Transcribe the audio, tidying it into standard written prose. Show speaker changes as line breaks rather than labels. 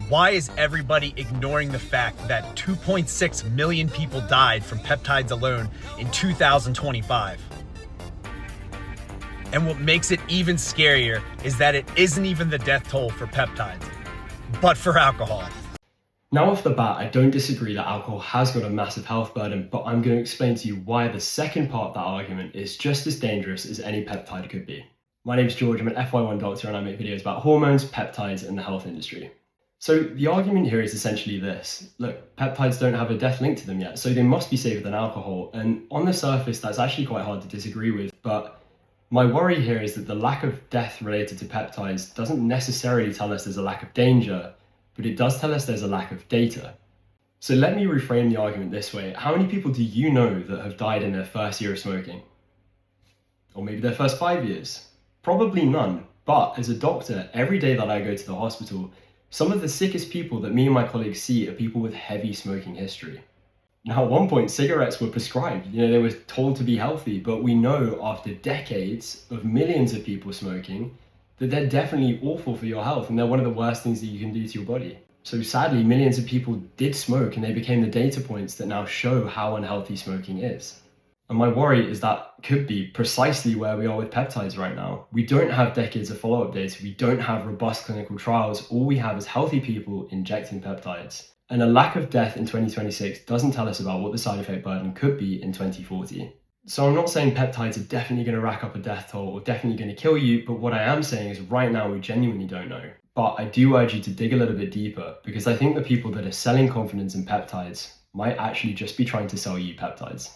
Why is everybody ignoring the fact that 2.6 million people died from peptides alone in 2025? And what makes it even scarier is that it isn't even the death toll for peptides, but for alcohol.
Now off the bat, I don't disagree that alcohol has got a massive health burden, but I'm going to explain to you why the second part of that argument is just as dangerous as any peptide could be. My name's George, I'm an FY1 doctor and I make videos about hormones, peptides and the health industry. So the argument here is essentially this. Look, peptides don't have a death link to them yet, so they must be safer than alcohol. And on the surface, that's actually quite hard to disagree with, but my worry here is that the lack of death related to peptides doesn't necessarily tell us there's a lack of danger, but it does tell us there's a lack of data. So let me reframe the argument this way. How many people do you know that have died in their first year of smoking? Or maybe their first 5 years? Probably none. But as a doctor, every day that I go to the hospital, some of the sickest people that me and my colleagues see are people with heavy smoking history. Now, at one point, cigarettes were prescribed. They were told to be healthy, but we know after decades of millions of people smoking that they're definitely awful for your health and they're one of the worst things that you can do to your body. So sadly, millions of people did smoke and they became the data points that now show how unhealthy smoking is. And my worry is that could be precisely where we are with peptides right now. We don't have decades of follow-up data. We don't have robust clinical trials. All we have is healthy people injecting peptides. And a lack of death in 2026 doesn't tell us about what the side effect burden could be in 2040. So I'm not saying peptides are definitely going to rack up a death toll or definitely going to kill you, but what I am saying is right now we genuinely don't know. But I do urge you to dig a little bit deeper because I think the people that are selling confidence in peptides might actually just be trying to sell you peptides.